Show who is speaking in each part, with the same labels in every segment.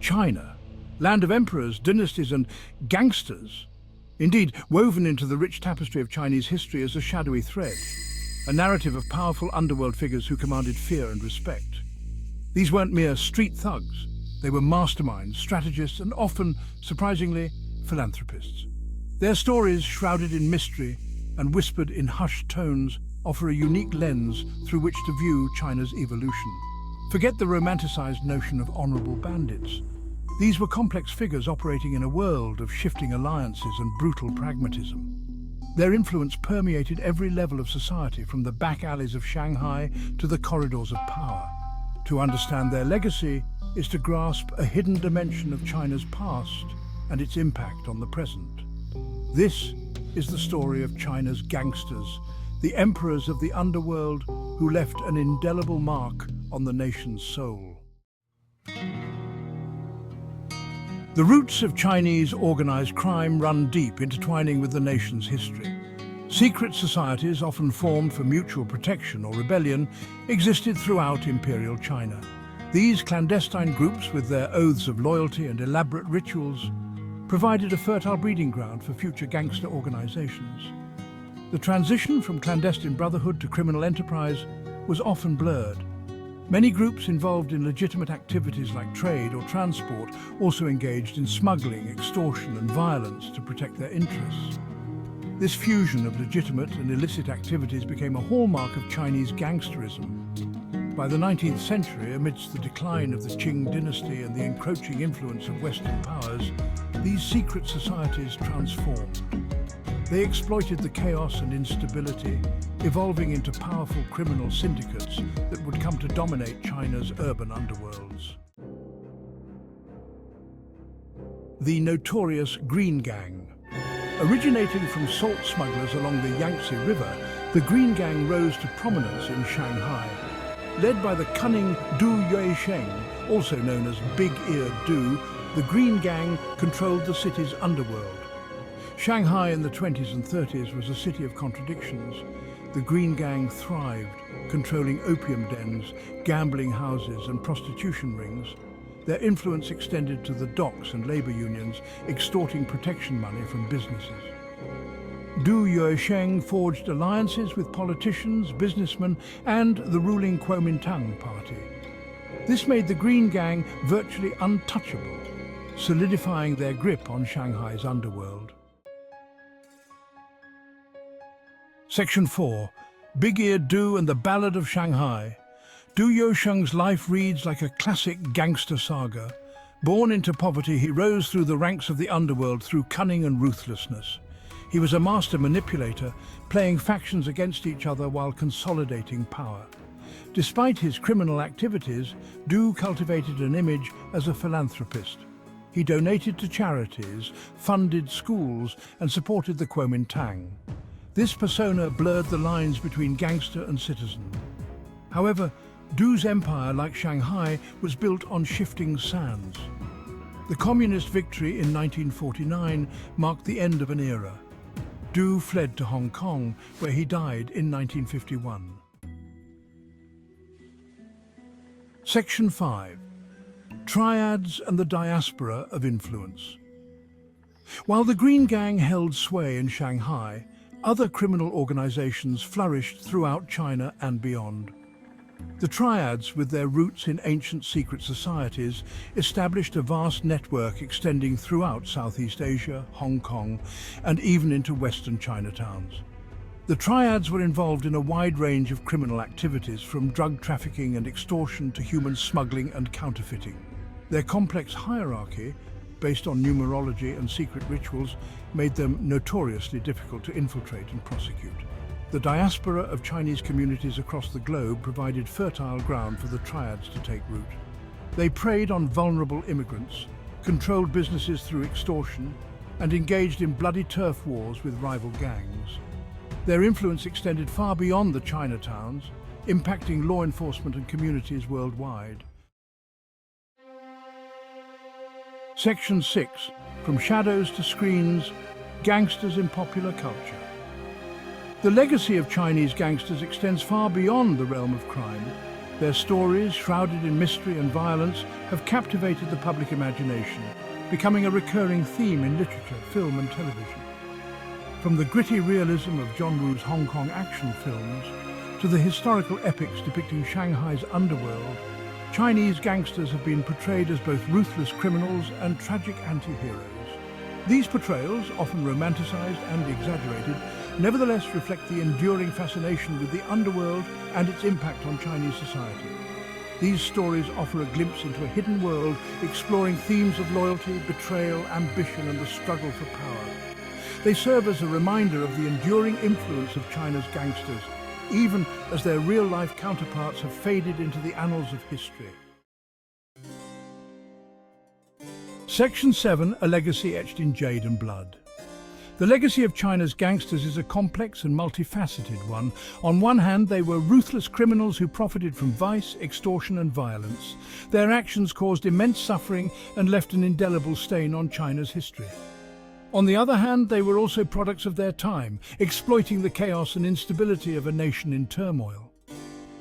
Speaker 1: China, land of emperors, dynasties and gangsters. Indeed, woven into the rich tapestry of Chinese history is a shadowy thread, a narrative of powerful underworld figures who commanded fear and respect. These weren't mere street thugs. They were masterminds, strategists, and often, surprisingly, philanthropists. Their stories, shrouded in mystery and whispered in hushed tones, offer a unique lens through which to view China's evolution. Forget the romanticized notion of honorable bandits. These were complex figures operating in a world of shifting alliances and brutal pragmatism. Their influence permeated every level of society, from the back alleys of Shanghai to the corridors of power. To understand their legacy is to grasp a hidden dimension of China's past and its impact on the present. This is the story of China's gangsters, the emperors of the underworld who left an indelible mark on the nation's soul. The roots of Chinese organized crime run deep, intertwining with the nation's history. Secret societies, often formed for mutual protection or rebellion, existed throughout imperial China. These clandestine groups, with their oaths of loyalty and elaborate rituals, provided a fertile breeding ground for future gangster organizations. The transition from clandestine brotherhood to criminal enterprise was often blurred. Many groups involved in legitimate activities like trade or transport also engaged in smuggling, extortion and violence to protect their interests. This fusion of legitimate and illicit activities became a hallmark of Chinese gangsterism. By the 19th century, amidst the decline of the Qing dynasty and the encroaching influence of Western powers, these secret societies transformed. They exploited the chaos and instability, evolving into powerful criminal syndicates that would come to dominate China's urban underworlds. The notorious Green Gang. Originating from salt smugglers along the Yangtze River, the Green Gang rose to prominence in Shanghai. Led by the cunning Du Yuesheng, also known as Big-Eared Du, the Green Gang controlled the city's underworld. Shanghai in the 20s and 30s was a city of contradictions. The Green Gang thrived, controlling opium dens, gambling houses and prostitution rings. Their influence extended to the docks and labor unions, extorting protection money from businesses. Du Yuesheng forged alliances with politicians, businessmen, and the ruling Kuomintang party. This made the Green Gang virtually untouchable, solidifying their grip on Shanghai's underworld. Section 4. Big-Eared Du and the Ballad of Shanghai. Du Yuesheng's life reads like a classic gangster saga. Born into poverty, he rose through the ranks of the underworld through cunning and ruthlessness. He was a master manipulator, playing factions against each other while consolidating power. Despite his criminal activities, Du cultivated an image as a philanthropist. He donated to charities, funded schools, and supported the Kuomintang. This persona blurred the lines between gangster and citizen. However, Du's empire, like Shanghai, was built on shifting sands. The communist victory in 1949 marked the end of an era. Du fled to Hong Kong, where he died in 1951. Section 5. Triads and the Diaspora of Influence. While the Green Gang held sway in Shanghai, other criminal organizations flourished throughout China and beyond. The Triads, with their roots in ancient secret societies, established a vast network extending throughout Southeast Asia, Hong Kong, and even into Western Chinatowns. The Triads were involved in a wide range of criminal activities, from drug trafficking and extortion to human smuggling and counterfeiting. Their complex hierarchy, based on numerology and secret rituals, made them notoriously difficult to infiltrate and prosecute. The diaspora of Chinese communities across the globe provided fertile ground for the Triads to take root. They preyed on vulnerable immigrants, controlled businesses through extortion, and engaged in bloody turf wars with rival gangs. Their influence extended far beyond the Chinatowns, impacting law enforcement and communities worldwide. Section 6. From Shadows to Screens, Gangsters in Popular Culture. The legacy of Chinese gangsters extends far beyond the realm of crime. Their stories, shrouded in mystery and violence, have captivated the public imagination, becoming a recurring theme in literature, film and television. From the gritty realism of John Woo's Hong Kong action films to the historical epics depicting Shanghai's underworld, Chinese gangsters have been portrayed as both ruthless criminals and tragic anti-heroes. These portrayals, often romanticized and exaggerated, nevertheless reflect the enduring fascination with the underworld and its impact on Chinese society. These stories offer a glimpse into a hidden world, exploring themes of loyalty, betrayal, ambition, and the struggle for power. They serve as a reminder of the enduring influence of China's gangsters, even as their real-life counterparts have faded into the annals of history. Section 7, a legacy etched in jade and blood. The legacy of China's gangsters is a complex and multifaceted one. On one hand, they were ruthless criminals who profited from vice, extortion and violence. Their actions caused immense suffering and left an indelible stain on China's history. On the other hand, they were also products of their time, exploiting the chaos and instability of a nation in turmoil.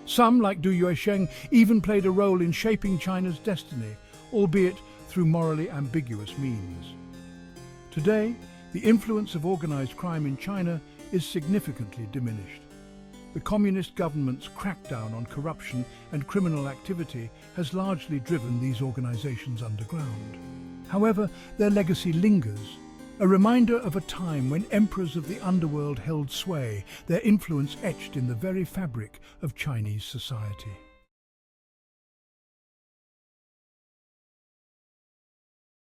Speaker 1: Some, like Du Yuesheng, even played a role in shaping China's destiny, albeit through morally ambiguous means. Today, the influence of organized crime in China is significantly diminished. The communist government's crackdown on corruption and criminal activity has largely driven these organizations underground. However, their legacy lingers, a reminder of a time when emperors of the underworld held sway, their influence etched in the very fabric of Chinese society.